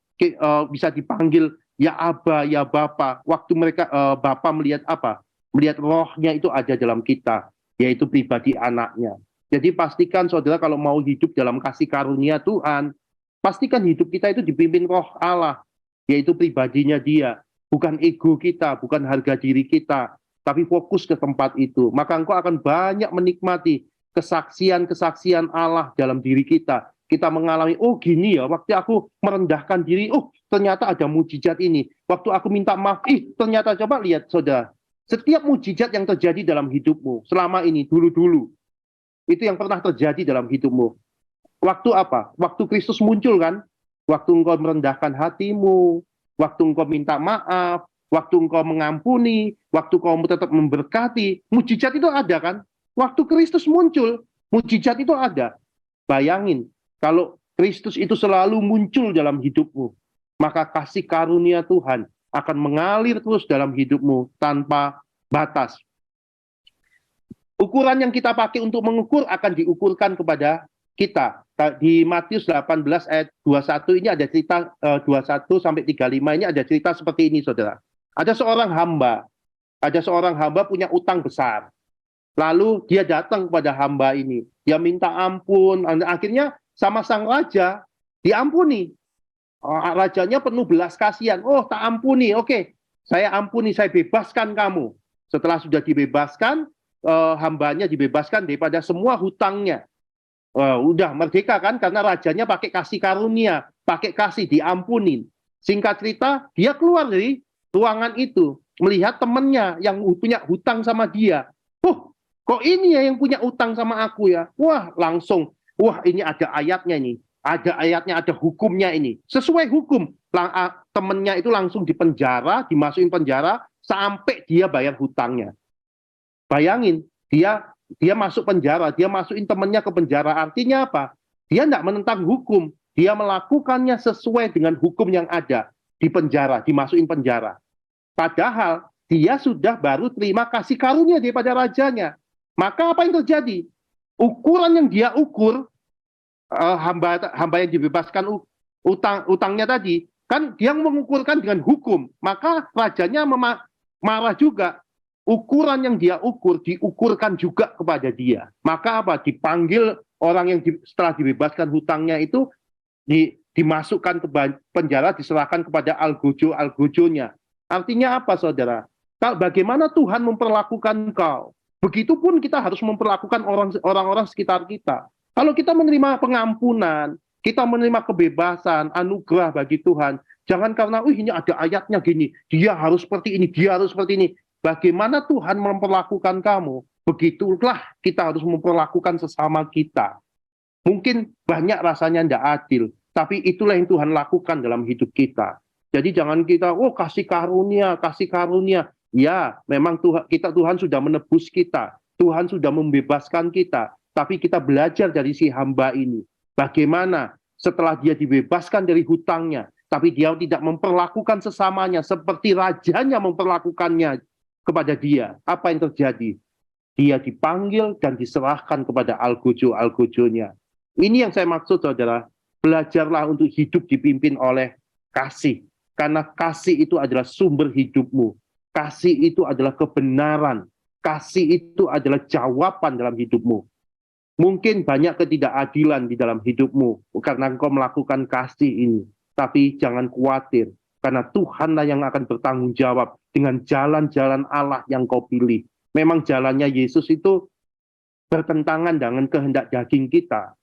bisa dipanggil ya Aba, ya Bapa. Waktu mereka Bapa melihat apa? Melihat rohnya itu ada dalam kita, yaitu pribadi anaknya. Jadi pastikan saudara kalau mau hidup dalam kasih karunia Tuhan, pastikan hidup kita itu dipimpin roh Allah, yaitu pribadinya dia. Bukan ego kita, bukan harga diri kita, tapi fokus ke tempat itu. Maka engkau akan banyak menikmati kesaksian-kesaksian Allah dalam diri kita. Kita mengalami, oh gini ya, waktu aku merendahkan diri, oh ternyata ada mujizat ini. Waktu aku minta maaf, ternyata coba lihat saudara, setiap mujizat yang terjadi dalam hidupmu selama ini, dulu-dulu, itu yang pernah terjadi dalam hidupmu. Waktu apa? Waktu Kristus muncul kan? Waktu engkau merendahkan hatimu, waktu engkau minta maaf, waktu engkau mengampuni, waktu engkau tetap memberkati, mujizat itu ada kan? Waktu Kristus muncul, mujizat itu ada. Bayangin, kalau Kristus itu selalu muncul dalam hidupmu, maka kasih karunia Tuhan akan mengalir terus dalam hidupmu tanpa batas. Ukuran yang kita pakai untuk mengukur akan diukurkan kepada kita. Di Matius 18 ayat 21 ini ada cerita 21 sampai 35 ini ada cerita seperti ini saudara. Ada seorang hamba punya utang besar. Lalu dia datang kepada hamba ini, dia minta ampun, akhirnya sama sang raja diampuni. Rajanya penuh belas kasihan. Oh, tak ampuni. Oke, saya ampuni, saya bebaskan kamu. Setelah sudah dibebaskan, hambanya dibebaskan daripada semua hutangnya. Udah merdeka kan, karena rajanya pakai kasih karunia, pakai kasih, diampunin. Singkat cerita, dia keluar dari ruangan itu, melihat temannya yang punya hutang sama dia. Kok ini ya yang punya utang sama aku ya? Wah, langsung, ini ada ayatnya ini. Ada ayatnya, ada hukumnya ini. Sesuai hukum, temennya itu langsung dipenjara, dimasukin penjara, sampai dia bayar hutangnya. Bayangin, dia masuk penjara, dia masukin temannya ke penjara. Artinya apa? Dia tidak menentang hukum, dia melakukannya sesuai dengan hukum yang ada. Di penjara, dimasukin penjara. Padahal dia sudah baru terima kasih karunia daripada rajanya. Maka apa yang terjadi? Ukuran yang dia ukur, hamba yang dibebaskan utangnya tadi, kan dia mengukurkan dengan hukum. Maka rajanya marah juga. Ukuran yang dia ukur diukurkan juga kepada dia. Maka apa? Dipanggil orang yang setelah dibebaskan hutangnya itu dimasukkan ke penjara, diserahkan kepada algojo-algojonya. Artinya apa saudara? Bagaimana Tuhan memperlakukan kau? Begitupun kita harus memperlakukan orang-orang sekitar kita. Kalau kita menerima pengampunan, kita menerima kebebasan, anugerah bagi Tuhan, jangan karena ini ada ayatnya gini, dia harus seperti ini, dia harus seperti ini. Bagaimana Tuhan memperlakukan kamu, begitulah kita harus memperlakukan sesama kita. Mungkin banyak rasanya tidak adil, tapi itulah yang Tuhan lakukan dalam hidup kita. Jadi jangan kita, kasih karunia, kasih karunia. Ya, memang Tuhan sudah menebus kita, Tuhan sudah membebaskan kita, tapi kita belajar dari si hamba ini. Bagaimana setelah dia dibebaskan dari hutangnya, tapi dia tidak memperlakukan sesamanya seperti rajanya memperlakukannya kepada dia. Apa yang terjadi? Dia dipanggil dan diserahkan kepada algojo-algojonya. Ini yang saya maksud saudara. Belajarlah untuk hidup dipimpin oleh kasih. Karena kasih itu adalah sumber hidupmu. Kasih itu adalah kebenaran. Kasih itu adalah jawaban dalam hidupmu. Mungkin banyak ketidakadilan di dalam hidupmu karena engkau melakukan kasih ini. Tapi jangan khawatir. Karena Tuhanlah yang akan bertanggung jawab dengan jalan-jalan Allah yang kau pilih. Memang jalannya Yesus itu bertentangan dengan kehendak daging kita.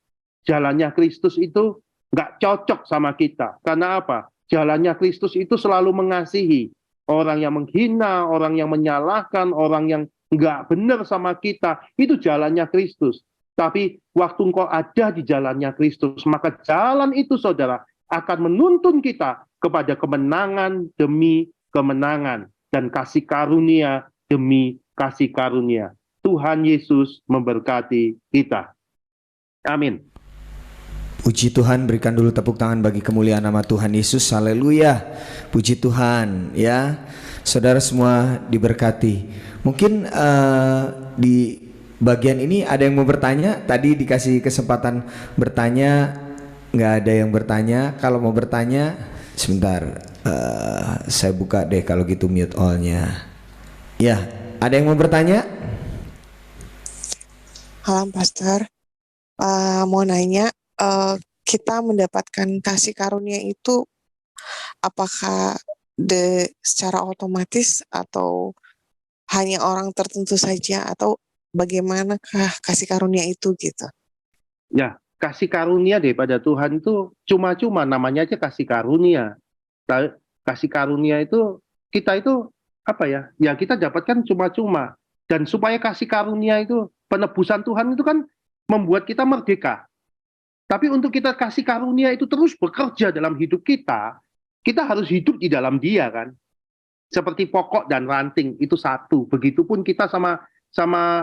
Jalannya Kristus itu nggak cocok sama kita. Karena apa? Jalannya Kristus itu selalu mengasihi orang yang menghina, orang yang menyalahkan, orang yang nggak benar sama kita. Itu jalannya Kristus. Tapi waktu engkau ada di jalannya Kristus, maka jalan itu, saudara, akan menuntun kita kepada kemenangan demi kemenangan dan kasih karunia demi kasih karunia. Tuhan Yesus memberkati kita. Amin. Puji Tuhan, berikan dulu tepuk tangan bagi kemuliaan nama Tuhan Yesus. Haleluya. Puji Tuhan, ya. Saudara semua diberkati. Mungkin di bagian ini ada yang mau bertanya. Tadi dikasih kesempatan bertanya, nggak ada yang bertanya. Kalau mau bertanya, sebentar. Saya buka deh kalau gitu mute all-nya. Ya, ada yang mau bertanya? Halo Pastor, mau nanya, kita mendapatkan kasih karunia itu apakah secara otomatis atau hanya orang tertentu saja, atau bagaimanakah kasih karunia itu gitu? Ya, kasih karunia daripada Tuhan itu cuma-cuma, namanya aja kasih karunia. Kasih karunia itu kita itu apa ya? Ya kita dapatkan cuma-cuma. Dan supaya kasih karunia itu, penebusan Tuhan itu kan membuat kita merdeka. Tapi untuk kita kasih karunia itu terus bekerja dalam hidup kita, kita harus hidup di dalam Dia kan. Seperti pokok dan ranting itu satu. Begitupun kita sama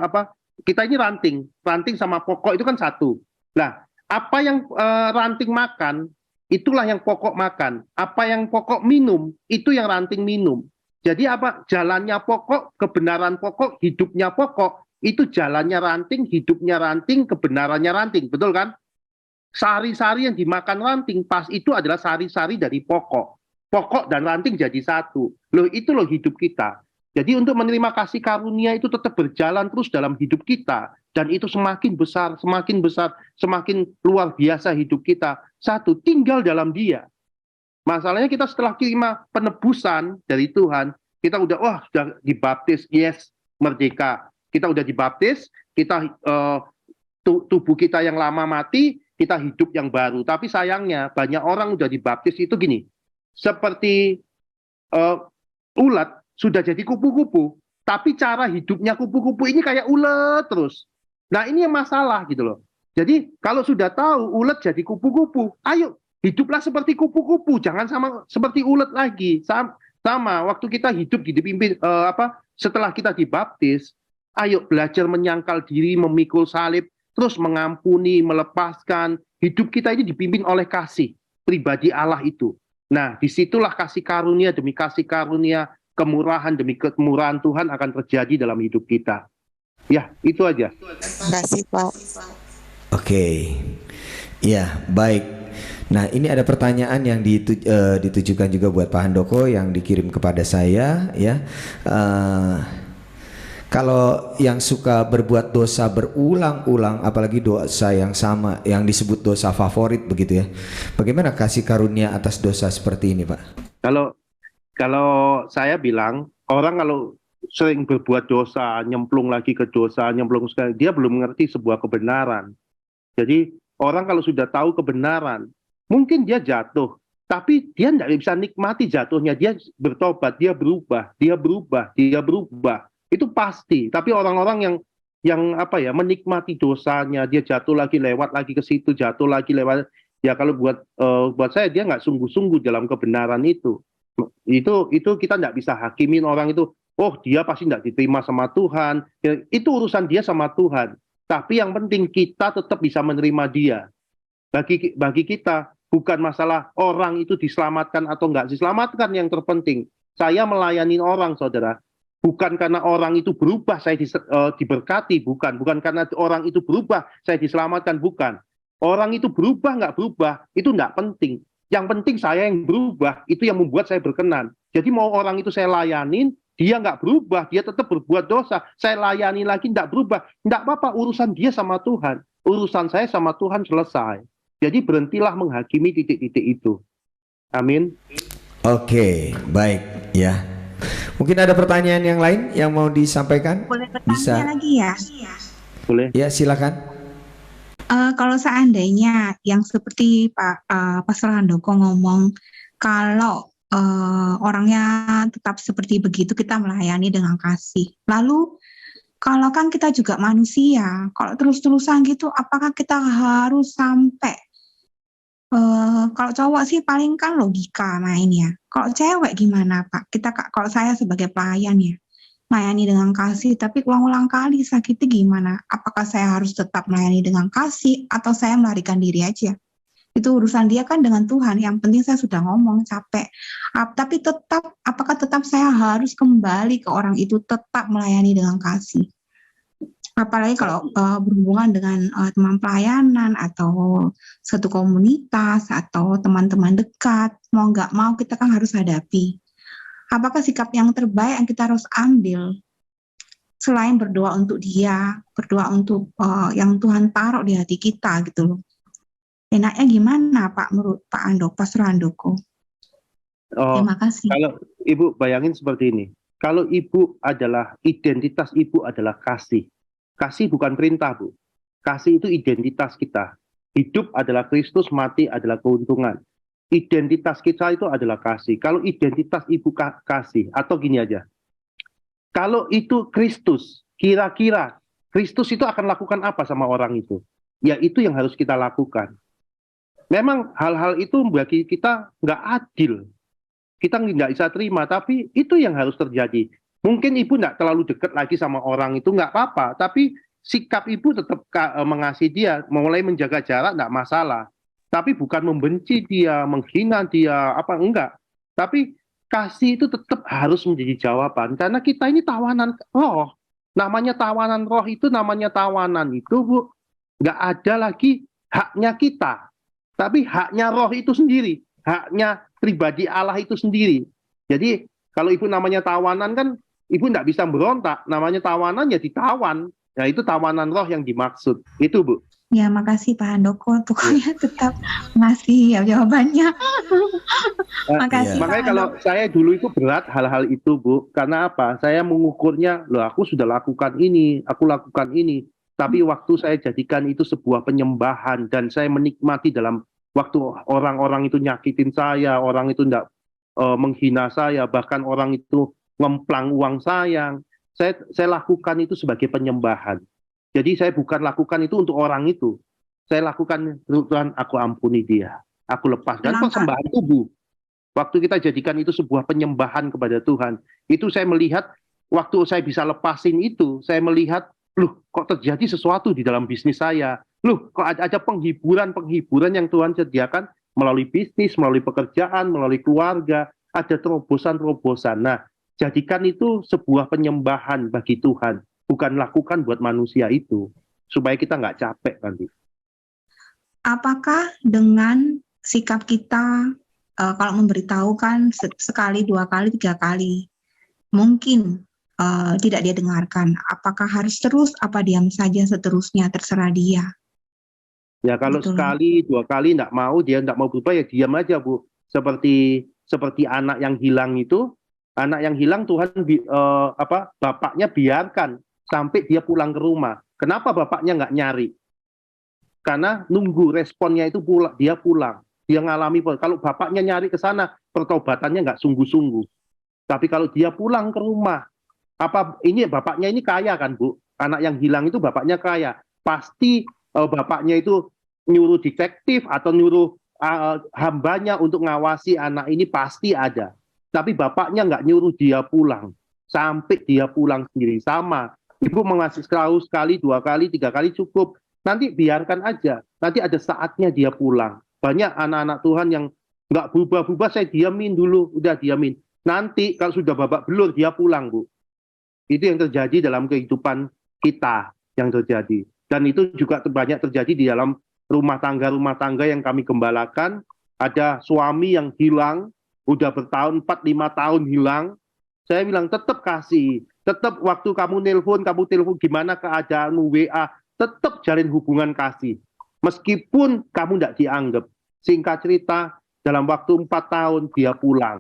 apa? Kita ini ranting sama pokok itu kan satu. Nah, apa yang ranting makan, itulah yang pokok makan. Apa yang pokok minum, itu yang ranting minum. Jadi apa? Jalannya pokok, kebenaran pokok, hidupnya pokok, itu jalannya ranting, hidupnya ranting, kebenarannya ranting. Betul kan? Sari-sari yang dimakan ranting, pas itu adalah sari-sari dari pokok. Pokok dan ranting jadi satu. Loh, itu loh hidup kita. Jadi untuk menerima kasih karunia itu tetap berjalan terus dalam hidup kita. Dan itu semakin besar, semakin luar biasa hidup kita. Satu, tinggal dalam Dia. Masalahnya kita setelah terima penebusan dari Tuhan, kita sudah dibaptis, yes, merdeka. Kita udah dibaptis, kita tubuh kita yang lama mati, kita hidup yang baru. Tapi sayangnya banyak orang udah dibaptis itu gini, seperti ulat sudah jadi kupu-kupu, tapi cara hidupnya kupu-kupu ini kayak ulet terus. Nah ini yang masalah gitu loh. Jadi kalau sudah tahu ulet jadi kupu-kupu, ayo hiduplah seperti kupu-kupu, jangan seperti ulet lagi. Sama waktu kita hidup dipimpin setelah kita dibaptis, ayo belajar menyangkal diri, memikul salib, terus mengampuni, melepaskan. Hidup kita ini dipimpin oleh kasih pribadi Allah itu. Nah, disitulah kasih karunia demi kasih karunia, kemurahan demi kemurahan Tuhan akan terjadi dalam hidup kita. Ya, itu aja. Terima kasih Pak. Oke. Ya, baik. Nah, ini ada pertanyaan yang ditujukan juga buat Pak Handoko yang dikirim kepada saya, ya. Kalau yang suka berbuat dosa berulang-ulang, apalagi dosa yang sama, yang disebut dosa favorit begitu ya. Bagaimana kasih karunia atas dosa seperti ini, Pak? Kalau saya bilang, orang kalau sering berbuat dosa, nyemplung lagi ke dosa, dia belum mengerti sebuah kebenaran. Jadi orang kalau sudah tahu kebenaran, mungkin dia jatuh, tapi dia tidak bisa nikmati jatuhnya. Dia bertobat, dia berubah. Itu pasti. Tapi orang-orang yang menikmati dosanya, dia jatuh lagi, lewat lagi ke situ, jatuh lagi lewat. Ya kalau buat saya dia nggak sungguh-sungguh dalam kebenaran itu. Itu kita tidak bisa hakimin orang itu. Oh dia pasti tidak diterima sama Tuhan. Ya, itu urusan dia sama Tuhan. Tapi yang penting kita tetap bisa menerima dia. Bagi kita bukan masalah orang itu diselamatkan atau nggak diselamatkan yang terpenting. Saya melayani orang, saudara. Bukan karena orang itu berubah saya diberkati, bukan karena orang itu berubah saya diselamatkan, bukan. Orang itu berubah nggak berubah itu nggak penting. Yang penting saya yang berubah, itu yang membuat saya berkenan. Jadi mau orang itu saya layanin, dia nggak berubah, dia tetap berbuat dosa, saya layani lagi nggak berubah, nggak apa-apa, urusan dia sama Tuhan, urusan saya sama Tuhan selesai. Jadi berhentilah menghakimi titik-titik itu. Amin. Oke, baik ya. Mungkin ada pertanyaan yang lain yang mau disampaikan? Boleh bertanya Bisa. lagi ya? Boleh. Ya, silakan. Kalau seandainya yang seperti Pastor Handoko ngomong, kalau orangnya tetap seperti begitu, kita melayani dengan kasih. Lalu, kalau kan kita juga manusia, kalau terus-terusan gitu, apakah kita harus sampai, kalau cowok sih paling kan logika mainnya. Kalau cewek gimana Pak? Kalau saya sebagai pelayan ya, melayani dengan kasih, tapi ulang-ulang kali sakitnya gimana? Apakah saya harus tetap melayani dengan kasih atau saya melarikan diri aja? Itu urusan dia kan dengan Tuhan. Yang penting saya sudah ngomong capek. Tapi apakah tetap saya harus kembali ke orang itu tetap melayani dengan kasih? Apalagi kalau berhubungan dengan teman pelayanan atau satu komunitas atau teman-teman dekat, mau nggak mau kita kan harus hadapi. Apakah sikap yang terbaik yang kita harus ambil selain berdoa untuk dia, berdoa untuk yang Tuhan taruh di hati kita gitu loh. Enaknya gimana Pak menurut Pastor Handoko? Terima kasih. Kalau Ibu bayangin seperti ini, kalau Ibu adalah, identitas Ibu adalah kasih. Kasih bukan perintah, Bu. Kasih itu identitas kita. Hidup adalah Kristus, mati adalah keuntungan. Identitas kita itu adalah kasih. Kalau identitas Ibu kasih, atau gini aja. Kalau itu Kristus, kira-kira Kristus itu akan lakukan apa sama orang itu? Ya itu yang harus kita lakukan. Memang hal-hal itu bagi kita nggak adil. Kita nggak bisa terima, tapi itu yang harus terjadi. Mungkin Ibu nggak terlalu dekat lagi sama orang itu, nggak apa-apa. Tapi sikap Ibu tetap mengasihi dia, mulai menjaga jarak nggak masalah. Tapi bukan membenci dia, menghina dia, apa enggak. Tapi kasih itu tetap harus menjadi jawaban. Karena kita ini tawanan roh. Namanya tawanan roh itu, namanya tawanan itu, Bu. Nggak ada lagi haknya kita. Tapi haknya roh itu sendiri. Haknya pribadi Allah itu sendiri. Jadi kalau Ibu namanya tawanan kan, Ibu nggak bisa berontak. Namanya tawanan ya ditawan. Nah itu tawanan roh yang dimaksud. Itu Bu. Ya makasih Pak Handoko. Pokoknya tetap ngasih jawabannya. Makasih. Makanya kalau saya dulu itu berat hal-hal itu Bu. Karena apa? Saya mengukurnya, loh aku sudah lakukan ini, aku lakukan ini. Tapi waktu saya jadikan itu sebuah penyembahan. Dan saya menikmati dalam waktu orang-orang itu nyakitin saya, orang itu tidak menghina saya, bahkan orang itu ngemplang uang saya lakukan itu sebagai penyembahan. Jadi saya bukan lakukan itu untuk orang itu. Saya lakukan, Tuhan aku ampuni dia. Aku lepaskan persembahan tubuh. Waktu kita jadikan itu sebuah penyembahan kepada Tuhan. Itu saya melihat, waktu saya bisa lepasin itu, saya melihat, loh kok terjadi sesuatu di dalam bisnis saya. Loh kok ada penghiburan yang Tuhan sediakan melalui bisnis, melalui pekerjaan, melalui keluarga. Ada terobosan-terobosan. Nah, jadikan itu sebuah penyembahan bagi Tuhan. Bukan lakukan buat manusia itu. Supaya kita nggak capek nanti. Apakah dengan sikap kita, kalau memberitahukan sekali, 2 kali, 3 kali, mungkin tidak dia dengarkan. Apakah harus terus, apa diam saja seterusnya, terserah dia. Ya kalau Betul. sekali, 2 kali nggak mau, dia nggak mau berubah, ya diam aja Bu. Seperti anak yang hilang itu, anak yang hilang Tuhan bapaknya biarkan sampai dia pulang ke rumah. Kenapa bapaknya nggak nyari? Karena nunggu responnya itu dia pulang. Dia ngalami, kalau bapaknya nyari ke sana, pertobatannya nggak sungguh-sungguh. Tapi kalau dia pulang ke rumah, bapaknya ini kaya kan Bu? Anak yang hilang itu bapaknya kaya. Pasti bapaknya itu nyuruh detektif atau nyuruh hambanya untuk ngawasi anak ini pasti ada. Tapi bapaknya nggak nyuruh dia pulang. Sampai dia pulang sendiri. Sama. Ibu mengasih sekali, 2 kali, 3 kali cukup. Nanti biarkan aja. Nanti ada saatnya dia pulang. Banyak anak-anak Tuhan yang nggak berubah-ubah, saya diamin dulu. Udah diamin. Nanti kalau sudah babak belur, dia pulang, Bu. Itu yang terjadi dalam kehidupan kita yang terjadi. Dan itu juga banyak terjadi di dalam rumah tangga yang kami gembalakan. Ada suami yang hilang, udah bertahun, 4-5 tahun hilang. Saya bilang tetap kasih. Tetap waktu kamu telepon gimana keadaanmu, WA. Tetap jalin hubungan kasih. Meskipun kamu tidak dianggap. Singkat cerita, dalam waktu 4 tahun dia pulang.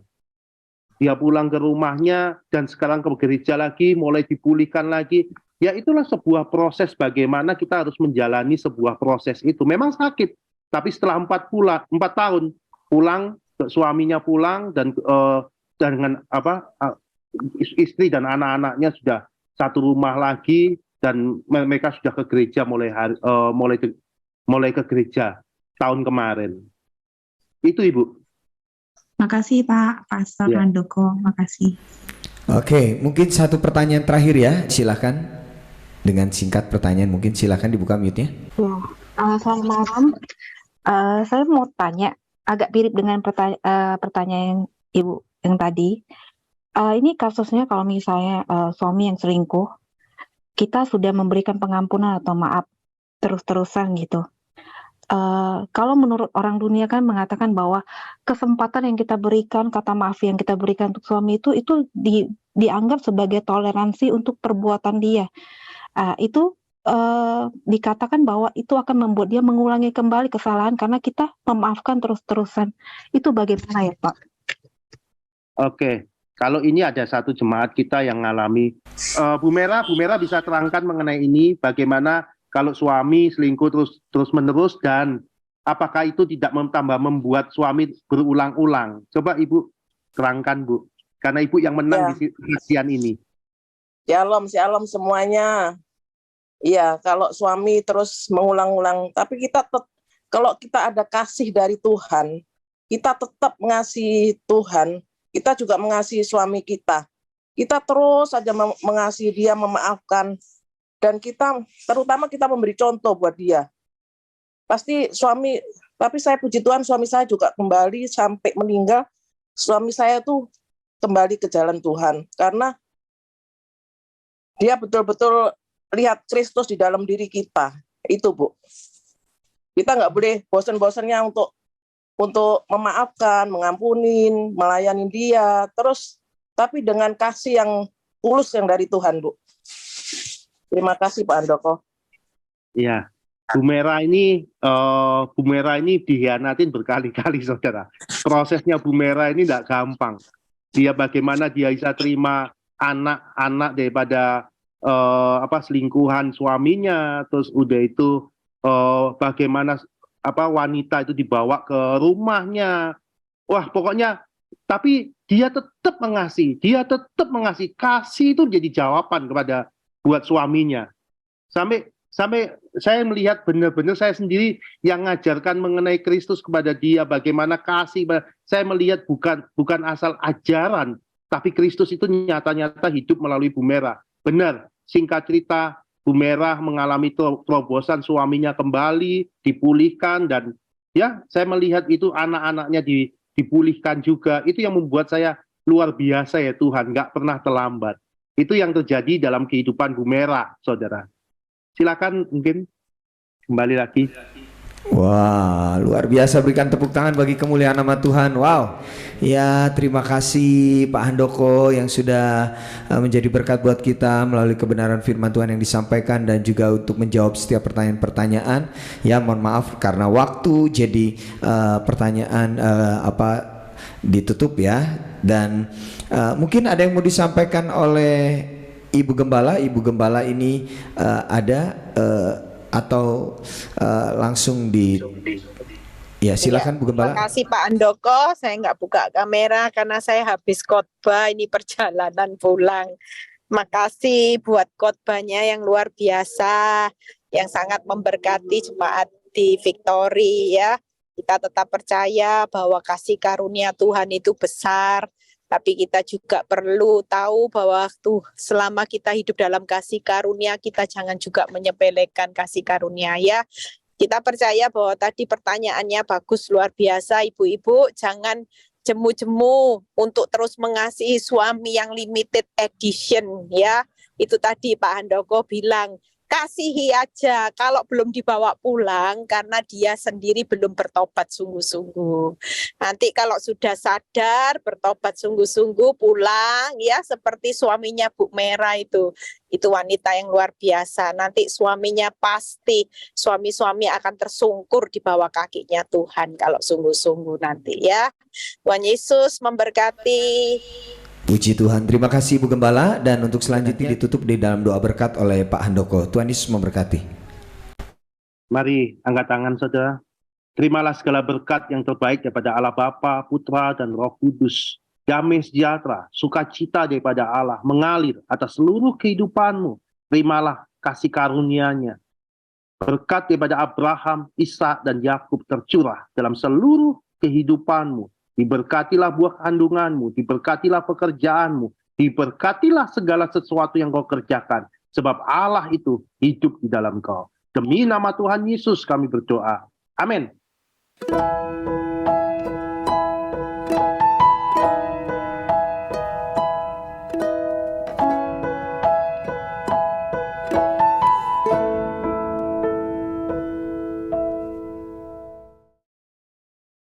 dia pulang ke rumahnya dan sekarang ke gereja lagi, mulai dipulihkan lagi. Ya itulah sebuah proses bagaimana kita harus menjalani sebuah proses itu. Memang sakit, tapi setelah 4 tahun pulang, suaminya pulang dan dengan istri dan anak-anaknya sudah satu rumah lagi dan mereka sudah ke gereja mulai ke gereja tahun kemarin. Itu Ibu. Makasih Pak Pastor Ya. Handoko, makasih. Oke, mungkin satu pertanyaan terakhir ya, silakan. Dengan singkat pertanyaan, mungkin silakan dibuka mute-nya. Ya, selamat malam. Saya mau tanya, agak mirip dengan pertanyaan Ibu yang tadi. Ini kasusnya kalau misalnya suami yang selingkuh, kita sudah memberikan pengampunan atau maaf terus-terusan gitu. Kalau menurut orang dunia kan mengatakan bahwa kesempatan yang kita berikan, kata maaf yang kita berikan untuk suami itu dianggap sebagai toleransi untuk perbuatan dia. Itu dikatakan bahwa itu akan membuat dia mengulangi kembali kesalahan karena kita memaafkan terus-terusan. Itu bagaimana ya Pak? Oke, kalau ini ada satu jemaat kita yang mengalami. Bu Mera bisa terangkan mengenai ini, bagaimana kalau suami selingkuh terus-menerus dan apakah itu tidak membuat suami berulang-ulang? Coba Ibu terangkan Bu, karena Ibu yang menang di kajian ini. Shalom semuanya. Iya, kalau suami terus mengulang-ulang, tapi kalau kita ada kasih dari Tuhan, kita tetap mengasihi Tuhan, kita juga mengasihi suami kita. Kita terus saja mengasihi dia, memaafkan, dan terutama kita memberi contoh buat dia. Pasti tapi saya puji Tuhan, suami saya juga kembali sampai meninggal, suami saya tuh kembali ke jalan Tuhan, karena dia betul-betul lihat Kristus di dalam diri kita. Itu Bu, kita nggak boleh bosan-bosannya untuk memaafkan, mengampunin, melayani dia terus, tapi dengan kasih yang tulus yang dari Tuhan Bu. Terima kasih Pak Handoko. Iya, Bu Mera ini dihianatin berkali-kali saudara. Prosesnya Bu Mera ini tidak gampang. Bagaimana dia bisa terima anak-anak daripada selingkuhan suaminya, terus udah itu bagaimana wanita itu dibawa ke rumahnya. Wah, pokoknya tapi dia tetap mengasihi. Kasih itu jadi jawaban buat suaminya. Sampai saya melihat benar-benar saya sendiri yang ngajarkan mengenai Kristus kepada dia, bagaimana kasih. Saya melihat bukan asal ajaran, tapi Kristus itu nyata-nyata hidup melalui Bu Mera. Benar, singkat cerita, Bu Mera mengalami terobosan suaminya kembali, dipulihkan, dan ya saya melihat itu anak-anaknya dipulihkan juga. Itu yang membuat saya luar biasa ya Tuhan, nggak pernah terlambat. Itu yang terjadi dalam kehidupan Bu Mera, saudara. Silakan mungkin kembali lagi. Wah, luar biasa, berikan tepuk tangan bagi kemuliaan nama Tuhan. Wow. Ya, terima kasih Pak Handoko yang sudah menjadi berkat buat kita melalui kebenaran firman Tuhan yang disampaikan dan juga untuk menjawab setiap pertanyaan-pertanyaan. Ya, mohon maaf karena waktu jadi pertanyaan ditutup ya. Dan mungkin ada yang mau disampaikan oleh Ibu Gembala. Ibu Gembala ini ada atau langsung ya silakan Bu Gembala. Terima kasih Pak Handoko, saya nggak buka kamera karena saya habis khotbah, ini perjalanan pulang. Makasih buat khotbahnya yang luar biasa, yang sangat memberkati jemaat di Victory ya. Kita tetap percaya bahwa kasih karunia Tuhan itu besar. Tapi kita juga perlu tahu bahwa selama kita hidup dalam kasih karunia, kita jangan juga menyepelekan kasih karunia ya. Kita percaya bahwa tadi pertanyaannya bagus, luar biasa Ibu-ibu. Jangan jemu-jemu untuk terus mengasihi suami yang limited edition ya. Itu tadi Pak Handoko bilang, kasihi aja kalau belum dibawa pulang karena dia sendiri belum bertobat sungguh-sungguh. Nanti kalau sudah sadar bertobat sungguh-sungguh pulang ya seperti suaminya Bu Mera itu wanita yang luar biasa. Nanti suaminya pasti suami-suami akan tersungkur di bawah kakinya Tuhan kalau sungguh-sungguh nanti ya. Tuhan Yesus memberkati. Puji Tuhan, terima kasih Ibu Gembala, dan untuk selanjutnya ditutup di dalam doa berkat oleh Pak Handoko. Tuhan Yesus memberkati. Mari angkat tangan saudara. Terimalah segala berkat yang terbaik daripada Allah Bapa, Putra, dan Roh Kudus. Damai sejahtera, sukacita daripada Allah mengalir atas seluruh kehidupanmu. Terimalah kasih karunia-Nya. Berkat daripada Abraham, Ishak, dan Yakub tercurah dalam seluruh kehidupanmu. Diberkatilah buah kandunganmu, diberkatilah pekerjaanmu, diberkatilah segala sesuatu yang kau kerjakan. Sebab Allah itu hidup di dalam kau. Demi nama Tuhan Yesus kami berdoa. Amin.